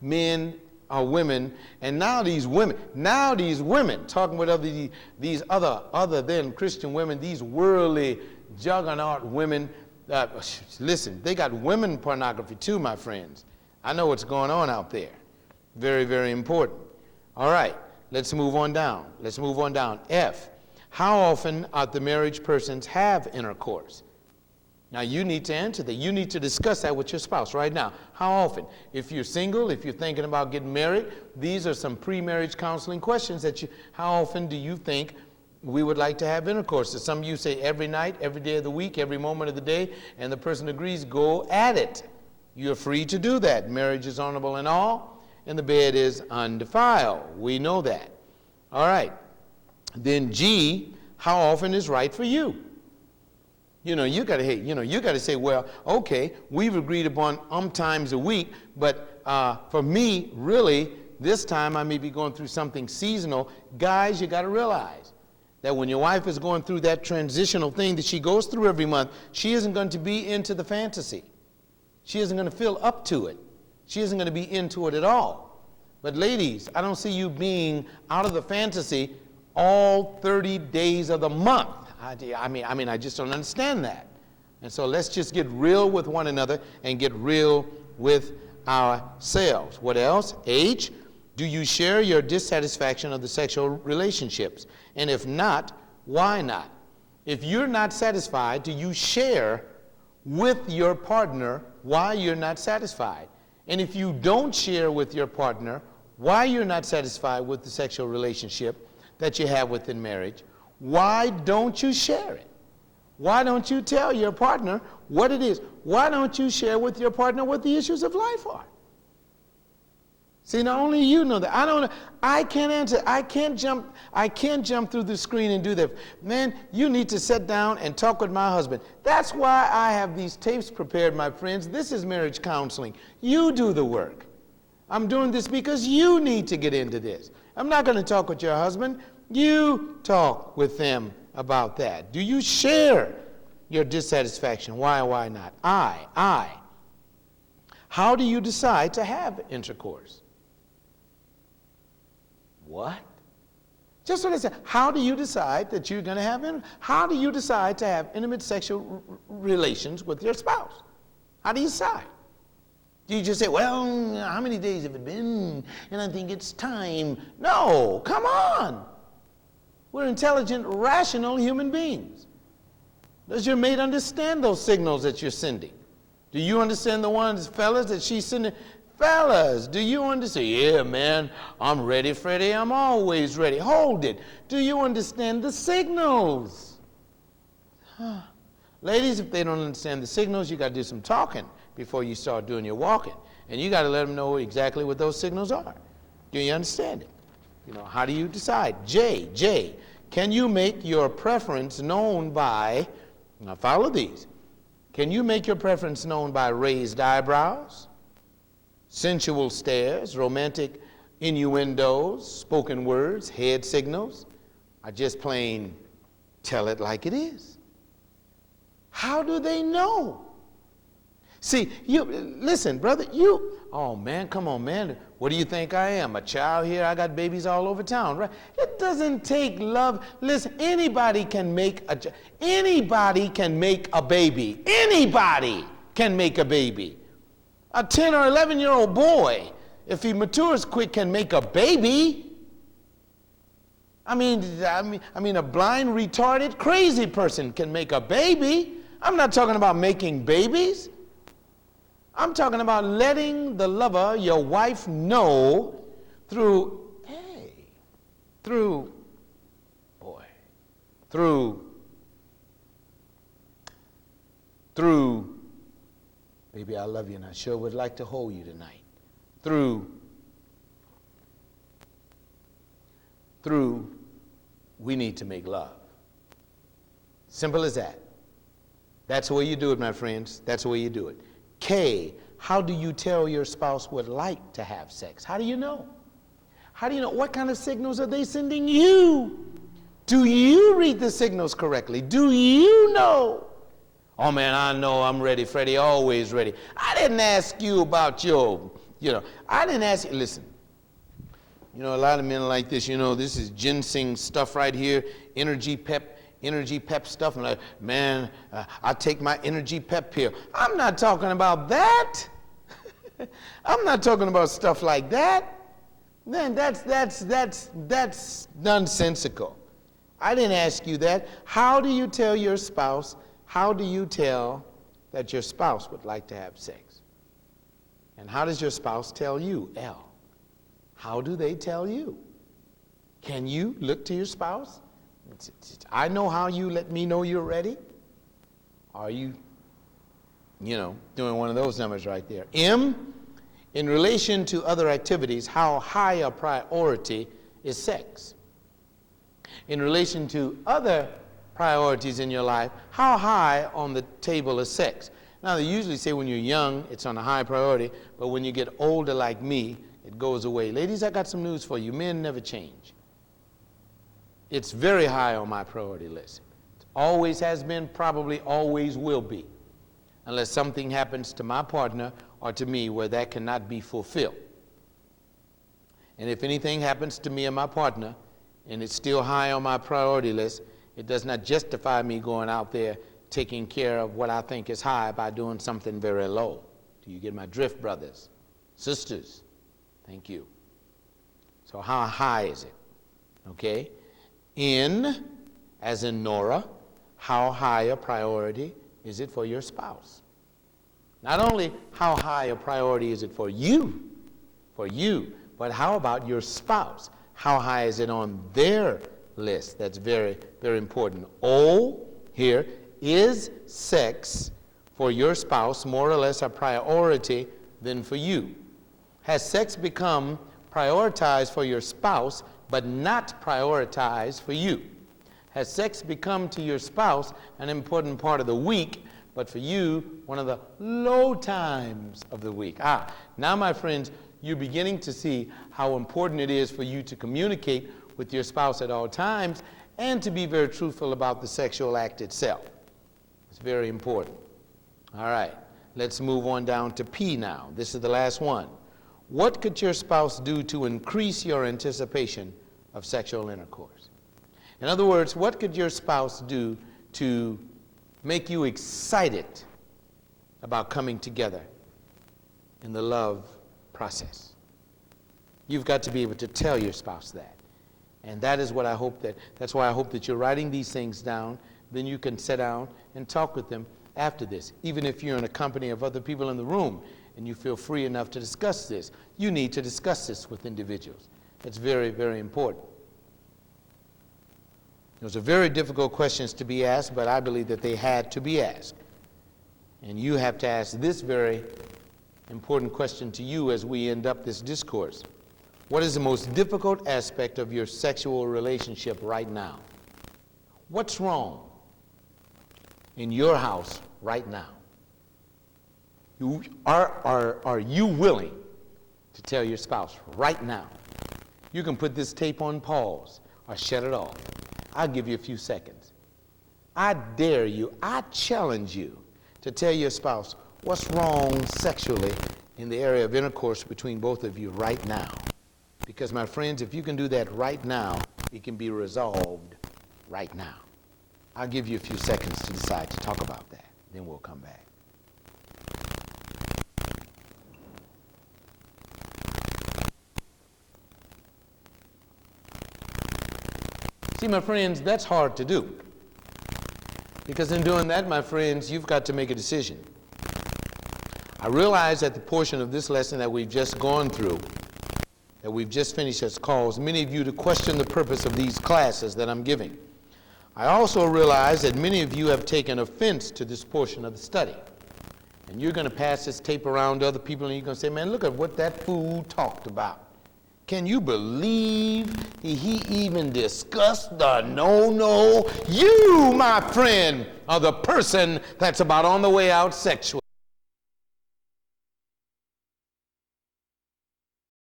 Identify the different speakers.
Speaker 1: men or women, and now these women, talking with these other than Christian women, these worldly juggernaut women, listen, they got women pornography too, my friends. I know what's going on out there. Very, very important. All right, let's move on down. F, how often are the married persons have intercourse? Now, you need to answer that. You need to discuss that with your spouse right now. How often? If you're single, if you're thinking about getting married, these are some pre-marriage counseling questions how often do you think we would like to have intercourse? So some of you say every night, every day of the week, every moment of the day, and the person agrees, go at it. You're free to do that. Marriage is honorable and all, and the bed is undefiled. We know that. All right. Then G, how often is right for you? You got to say, well, okay, we've agreed upon times a week, but for me, really, this time I may be going through something seasonal. Guys, you got to realize that when your wife is going through that transitional thing that she goes through every month, she isn't going to be into the fantasy. She isn't going to feel up to it. She isn't going to be into it at all. But ladies, I don't see you being out of the fantasy all 30 days of the month. I just don't understand that. And so let's just get real with one another and get real with ourselves. What else? H, do you share your dissatisfaction of the sexual relationships? And if not, why not? If you're not satisfied, do you share with your partner why you're not satisfied? And if you don't share with your partner why you're not satisfied with the sexual relationship that you have within marriage, why don't you share it? Why don't you tell your partner what it is? Why don't you share with your partner what the issues of life are? See, not only you know that. I don't know. I can't answer. I can't jump through the screen and do that. Man, you need to sit down and talk with my husband. That's why I have these tapes prepared, my friends. This is marriage counseling. You do the work. I'm doing this because you need to get into this. I'm not going to talk with your husband. You talk with them about that. Do you share your dissatisfaction? Why not? I. How do you decide to have intercourse? What? Just what I said. How do you decide that you're going to have how do you decide to have intimate sexual relations with your spouse? How do you decide? Do you just say, well, how many days have it been? And I think it's time. No, come on. We're intelligent, rational human beings. Does your mate understand those signals that you're sending? Do you understand the ones, fellas, that she's sending? Fellas, do you understand? Yeah, man, I'm ready, Freddie. I'm always ready. Hold it. Do you understand the signals? Ladies, if they don't understand the signals, you got to do some talking before you start doing your walking. And you got to let them know exactly what those signals are. Do you understand it? How do you decide? J, can you make your preference known by, now follow these. Can you make your preference known by raised eyebrows, sensual stares, romantic innuendos, spoken words, head signals, or just plain tell it like it is? How do they know? See, listen, brother, oh man, come on, man. What do you think I am? A child here? I got babies all over town, right? It doesn't take love. Listen, anybody can make a baby. Anybody can make a baby. A 10 or 11-year-old boy, if he matures quick, can make a baby. I mean, a blind, retarded, crazy person can make a baby. I'm not talking about making babies. I'm talking about letting the lover, your wife, know through, baby, I love you and I sure would like to hold you tonight. Through, we need to make love. Simple as that. That's the way you do it, my friends. That's the way you do it. K, how do you tell your spouse would like to have sex? How do you know? How do you know? What kind of signals are they sending you? Do you read the signals correctly? Do you know? Oh man, I know I'm ready, Freddie, always ready. I didn't ask you about your I didn't ask you, listen, a lot of men are like this, this is ginseng stuff right here, energy pep stuff. I'm like, man, I take my energy pep pill. I'm not talking about that. I'm not talking about stuff like that. Then that's nonsensical. I didn't ask you that. How do you tell your spouse, how do you tell that your spouse would like to have sex? And how does your spouse tell you? L. How do they tell you? Can you look to your spouse? I know how you let me know you're ready. Are you, doing one of those numbers right there? M, in relation to other activities, how high a priority is sex? In relation to other priorities in your life, how high on the table is sex? Now, they usually say when you're young, it's on a high priority, but when you get older like me, it goes away. Ladies, I got some news for you. Men never change. It's very high on my priority list. It always has been, probably always will be, unless something happens to my partner or to me where that cannot be fulfilled. And if anything happens to me and my partner, and it's still high on my priority list, it does not justify me going out there taking care of what I think is high by doing something very low. Do you get my drift, brothers, sisters? Thank you. So how high is it? Okay. N, as in Nora, how high a priority is it for your spouse? Not only how high a priority is it for you, but how about your spouse? How high is it on their list? That's very, very important. O, here, is sex for your spouse more or less a priority than for you? Has sex become prioritized for your spouse but not prioritized for you? Has sex become to your spouse an important part of the week, but for you, one of the low times of the week? Now, my friends, you're beginning to see how important it is for you to communicate with your spouse at all times and to be very truthful about the sexual act itself. It's very important. All right, let's move on down to P now. This is the last one. What could your spouse do to increase your anticipation of sexual intercourse? In other words, what could your spouse do to make you excited about coming together in the love process? You've got to be able to tell your spouse that. And that is what I hope that's why I hope that you're writing these things down. Then you can sit down and talk with them after this. Even if you're in a company of other people in the room and you feel free enough to discuss this, you need to discuss this with individuals. It's very, very important. Those are very difficult questions to be asked, but I believe that they had to be asked. And you have to ask this very important question to you as we end up this discourse. What is the most difficult aspect of your sexual relationship right now? What's wrong in your house right now? Are you willing to tell your spouse right now? You can put this tape on pause or shut it off. I'll give you a few seconds. I dare you, I challenge you to tell your spouse what's wrong sexually in the area of intercourse between both of you right now. Because, my friends, if you can do that right now, it can be resolved right now. I'll give you a few seconds to decide to talk about that. Then we'll come back. See, my friends, that's hard to do. Because in doing that, my friends, you've got to make a decision. I realize that the portion of this lesson that we've just gone through, that we've just finished, has caused many of you to question the purpose of these classes that I'm giving. I also realize that many of you have taken offense to this portion of the study. And you're going to pass this tape around to other people and you're going to say, man, look at what that fool talked about. Can you believe he even discussed the no-no? You, my friend, are the person that's about on the way out sexually.